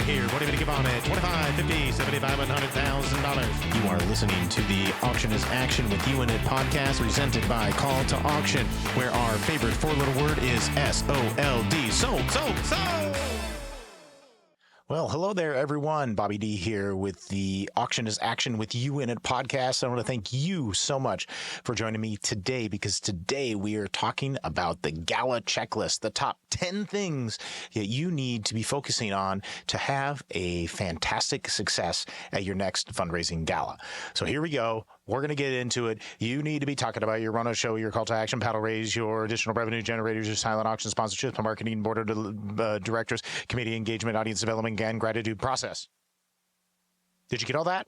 here. What do you give on it? 25, 50, 75, $100,000. You are listening to the Auction is Action with You in It podcast presented by Call to Auction, where our favorite four-letter word is S-O-L-D. Sold. Well, hello there, everyone. Bobby D here with the Auction is Action with You in It podcast. I want to thank you so much for joining me today, because today we are talking about the Gala checklist, the top 10 things that you need to be focusing on to have a fantastic success at your next fundraising gala. So here we go. We're going to get into it. You need to be talking about your run of show, your call to action, paddle raise, your additional revenue generators, your silent auction sponsorships, marketing board of directors, committee engagement, audience development, and gratitude process. Did you get all that?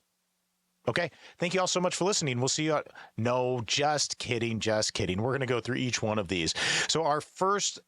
Okay. Thank you all so much for listening. We'll see you. No, just kidding. We're going to go through each one of these. So our first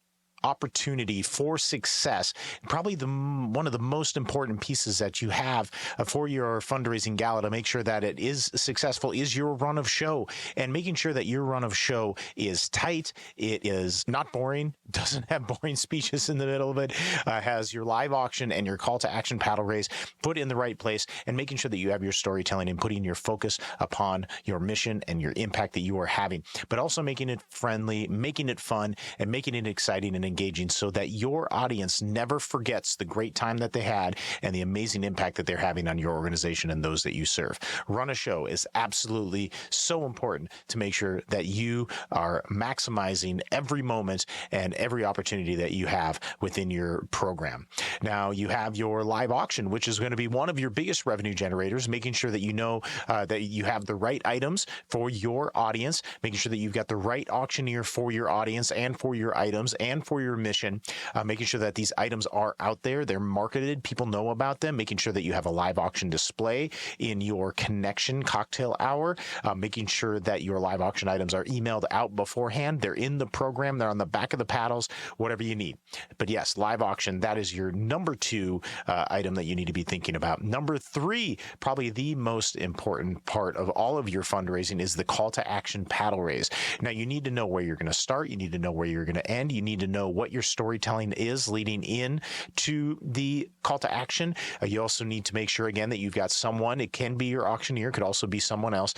opportunity for success, probably one of the most important pieces that you have for your fundraising gala to make sure that it is successful, is your run of show, and making sure that your run of show is tight. It is not boring, doesn't have boring speeches in the middle of it, has your live auction and your call to action paddle raise put in the right place, and making sure that you have your storytelling and putting your focus upon your mission and your impact that you are having, but also making it friendly, making it fun, and making it exciting and engaging, so that your audience never forgets the great time that they had and the amazing impact that they're having on your organization and those that you serve. Run a show is absolutely so important to make sure that you are maximizing every moment and every opportunity that you have within your program. Now, you have your live auction, which is going to be one of your biggest revenue generators, making sure that you know that you have the right items for your audience, making sure that you've got the right auctioneer for your audience and for your items and for your mission, making sure that these items are out there, they're marketed, people know about them, making sure that you have a live auction display in your connection cocktail hour, making sure that your live auction items are emailed out beforehand, they're in the program, they're on the back of the paddles, whatever you need. But yes, live auction, that is your number two item that you need to be thinking about. Number three, probably the most important part of all of your fundraising, is the call to action paddle raise. Now, you need to know where you're going to start, you need to know where you're going to end, you need to know what your storytelling is leading in to the call to action. You also need to make sure, again, that you've got someone, it can be your auctioneer, could also be someone else,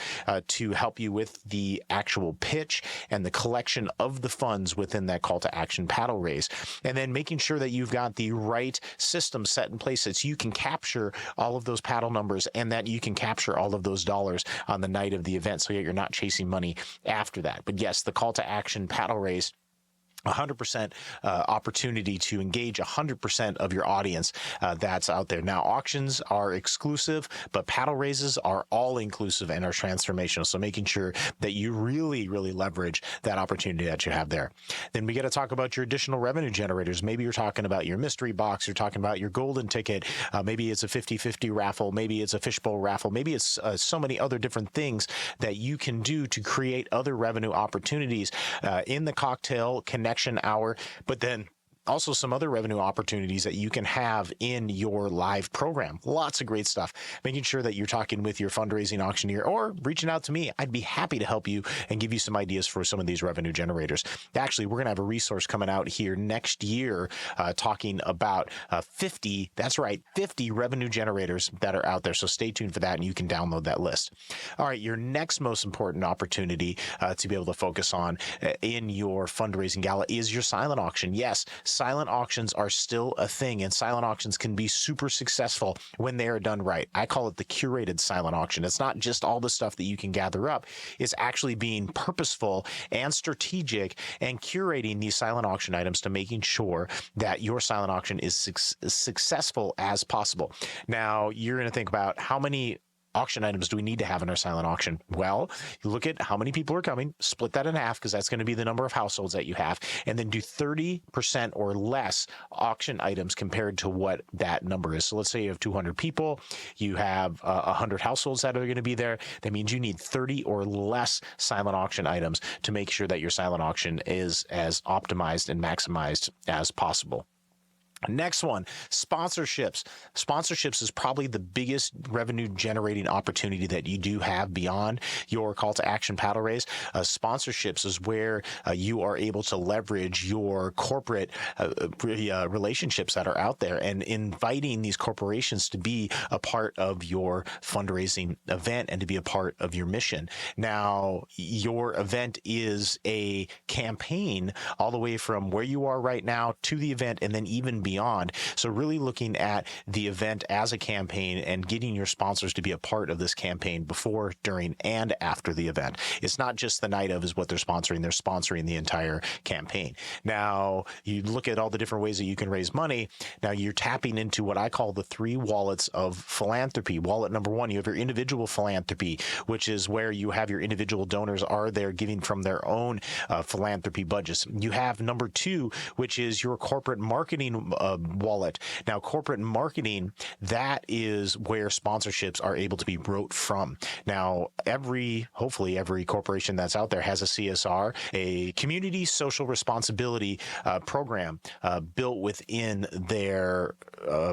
to help you with the actual pitch and the collection of the funds within that call to action paddle raise. And then making sure that you've got the right system set in place so you can capture all of those paddle numbers and that you can capture all of those dollars on the night of the event, so that you're not chasing money after that. But yes, the call to action paddle raise, 100% opportunity to engage 100% of your audience that's out there. Now, auctions are exclusive, but paddle raises are all inclusive and are transformational. So making sure that you really, really leverage that opportunity that you have there. Then we got to talk about your additional revenue generators. Maybe you're talking about your mystery box. You're talking about your golden ticket. Maybe it's a 50-50 raffle. Maybe it's a fishbowl raffle. Maybe it's so many other different things that you can do to create other revenue opportunities in the cocktail connection hour, but then also some other revenue opportunities that you can have in your live program. Lots of great stuff. Making sure that you're talking with your fundraising auctioneer or reaching out to me. I'd be happy to help you and give you some ideas for some of these revenue generators. Actually, we're going to have a resource coming out here next year talking about 50, that's right, 50 revenue generators that are out there. So stay tuned for that and you can download that list. All right, your next most important opportunity to be able to focus on in your fundraising gala is your silent auction. Yes, silent auctions are still a thing, and silent auctions can be super successful when they are done right. I call it the curated silent auction. It's not just all the stuff that you can gather up. It's actually being purposeful and strategic and curating these silent auction items to making sure that your silent auction is successful as possible. Now, you're going to think about how many auction items do we need to have in our silent auction? Well, you look at how many people are coming, split that in half, because that's going to be the number of households that you have, and then do 30% or less auction items compared to what that number is. So let's say you have 200 people, you have 100 households that are going to be there. That means you need 30 or less silent auction items to make sure that your silent auction is as optimized and maximized as possible. Next one, sponsorships. Sponsorships is probably the biggest revenue generating opportunity that you do have beyond your call to action paddle raise. Sponsorships is where you are able to leverage your corporate relationships that are out there and inviting these corporations to be a part of your fundraising event and to be a part of your mission. Now, your event is a campaign all the way from where you are right now to the event and then even beyond. So really looking at the event as a campaign and getting your sponsors to be a part of this campaign before, during, and after the event. It's not just the night of is what they're sponsoring the entire campaign. Now, you look at all the different ways that you can raise money. Now you're tapping into what I call the 3 wallets of philanthropy. Wallet number 1, you have your individual philanthropy, which is where you have your individual donors are there giving from their own philanthropy budgets. You have number 2, which is your corporate marketing wallet. Now, corporate marketing, that is where sponsorships are able to be wrote from. Now, hopefully every corporation that's out there has a CSR, a community social responsibility program built within their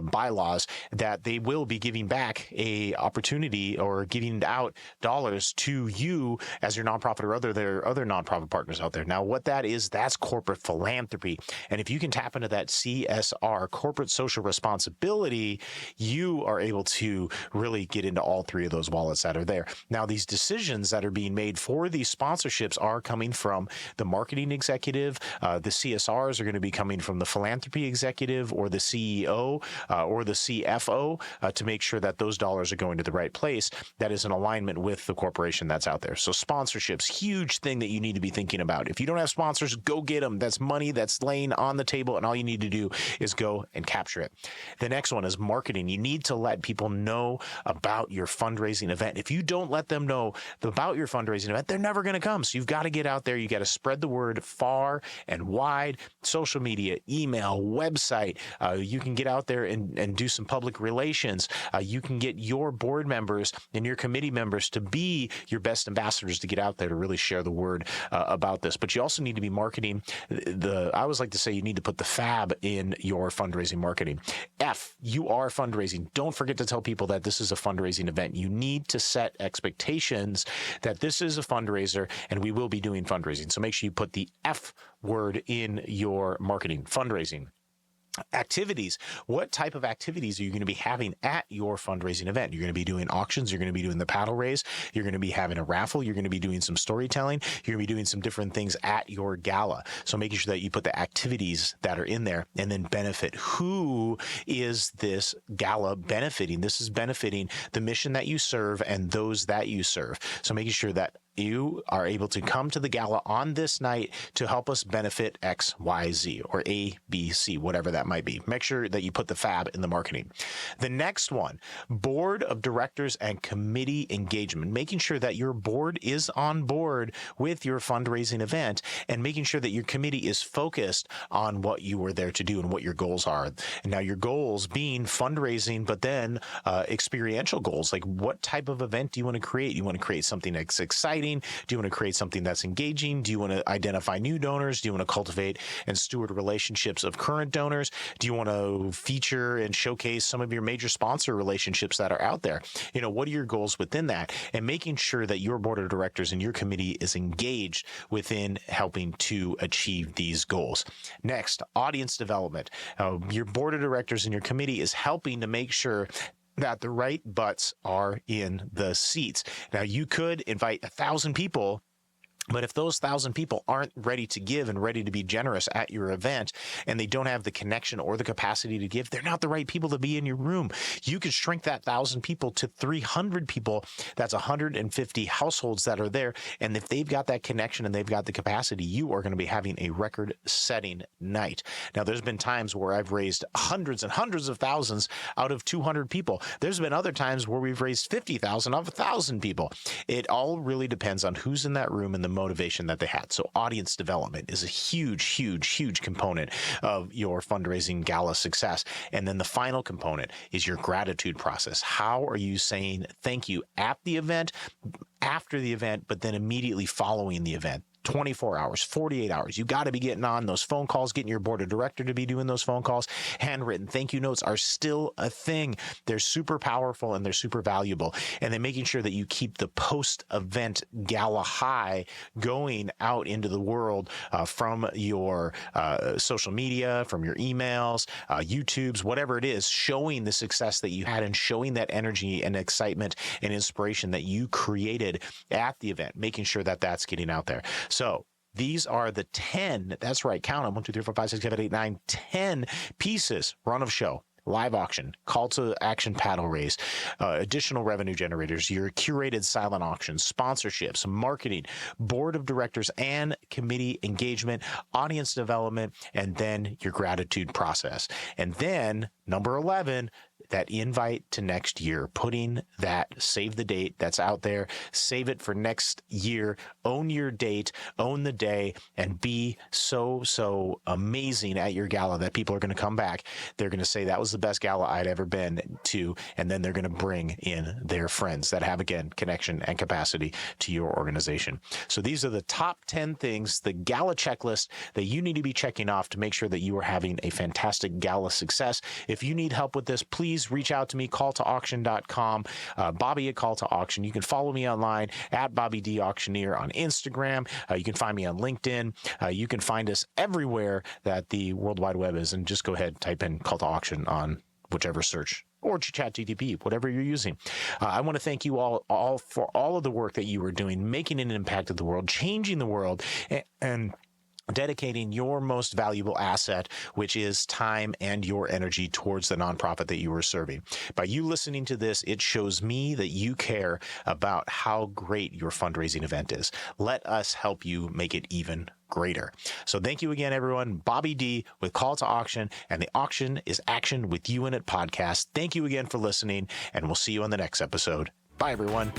bylaws that they will be giving back a opportunity or giving out dollars to you as your nonprofit or other nonprofit partners out there. Now, what that is, that's corporate philanthropy. And if you can tap into that CSR, corporate social responsibility, you are able to really get into all 3 of those wallets that are there. Now, these decisions that are being made for these sponsorships are coming from the marketing executive. The CSRs are going to be coming from the philanthropy executive or the CEO or the CFO to make sure that those dollars are going to the right place that is in alignment with the corporation that's out there. So sponsorships, huge thing that you need to be thinking about. If you don't have sponsors, go get them. That's money that's laying on the table, and all you need to do is go and capture it. The next one is marketing. You need to let people know about your fundraising event. If you don't let them know about your fundraising event, they're never going to come. So you've got to get out there. You got to spread the word far and wide. Social media, email, website. You can get out there and do some public relations. You can get your board members and your committee members to be your best ambassadors to get out there to really share the word about this. But you also need to be marketing. I always like to say you need to put the fab in your fundraising marketing. F, you are fundraising. Don't forget to tell people that this is a fundraising event. You need to set expectations that this is a fundraiser and we will be doing fundraising. So make sure you put the F word in your marketing. Fundraising. Activities. What type of activities are you going to be having at your fundraising event? You're going to be doing auctions. You're going to be doing the paddle raise. You're going to be having a raffle. You're going to be doing some storytelling. You're going to be doing some different things at your gala. So making sure that you put the activities that are in there and then benefit. Who is this gala benefiting? This is benefiting the mission that you serve and those that you serve. So making sure that you are able to come to the gala on this night to help us benefit X, Y, Z, or A, B, C, whatever that might be. Make sure that you put the fab in the marketing. The next one, board of directors and committee engagement, making sure that your board is on board with your fundraising event and making sure that your committee is focused on what you were there to do and what your goals are. And now your goals being fundraising, but then experiential goals, like what type of event do you want to create? You want to create something that's exciting? Do you want to create something that's engaging? Do you want to identify new donors? Do you want to cultivate and steward relationships of current donors? Do you want to feature and showcase some of your major sponsor relationships that are out there? You know, what are your goals within that? And making sure that your board of directors and your committee is engaged within helping to achieve these goals. Next, audience development. Your board of directors and your committee is helping to make sure that the right butts are in the seats. Now, you could invite 1,000 people, but if those 1,000 people aren't ready to give and ready to be generous at your event, and they don't have the connection or the capacity to give, they're not the right people to be in your room. You could shrink that 1,000 people to 300 people. That's 150 households that are there. And if they've got that connection and they've got the capacity, you are going to be having a record-setting night. Now, there's been times where I've raised hundreds and hundreds of thousands out of 200 people. There's been other times where we've raised 50,000 out of 1,000 people. It all really depends on who's in that room and the motivation that they had. So audience development is a huge component of your fundraising gala success. And then the final component is your gratitude process. How are you saying thank you at the event, after the event, but then immediately following the event? 24 hours, 48 hours. You got to be getting on those phone calls, getting your board of director to be doing those phone calls. Handwritten thank you notes are still a thing. They're super powerful and they're super valuable. And then making sure that you keep the post-event gala high going out into the world from your social media, from your emails, YouTubes, whatever it is, showing the success that you had and showing that energy and excitement and inspiration that you created at the event, making sure that that's getting out there. So these are the 10, that's right, count them, 1, 2, 3, 4, 5, 6, 7, 8, 9, 10 pieces, run of show, live auction, call to action paddle raise, additional revenue generators, your curated silent auctions, sponsorships, marketing, board of directors and committee engagement, audience development, and then your gratitude process. And then number 11, that invite to next year, putting that save the date that's out there, save it for next year, own your date, own the day, and be so amazing at your gala that people are going to come back. They're going to say that was the best gala I'd ever been to, and then they're going to bring in their friends that have, again, connection and capacity to your organization. So these are the top 10 things, the gala checklist that you need to be checking off to make sure that you are having a fantastic gala success. If you need help with this, please reach out to me, calltoauction.com, Bobby at Call to Auction. You can follow me online at Bobby D Auctioneer on Instagram. You can find me on LinkedIn. You can find us everywhere that the World Wide Web is, and just go ahead, type in Call to Auction on whichever search or ChatGPT, whatever you're using. I want to thank you all for all of the work that you are doing, making an impact in the world, changing the world, and dedicating your most valuable asset, which is time and your energy, towards the nonprofit that you are serving. By you listening to this, it shows me that you care about how great your fundraising event is. Let us help you make it even greater. So thank you again, everyone. Bobby D with Call to Auction, and the Auction is Action with You in It podcast. Thank you again for listening, and we'll see you on the next episode. Bye, everyone.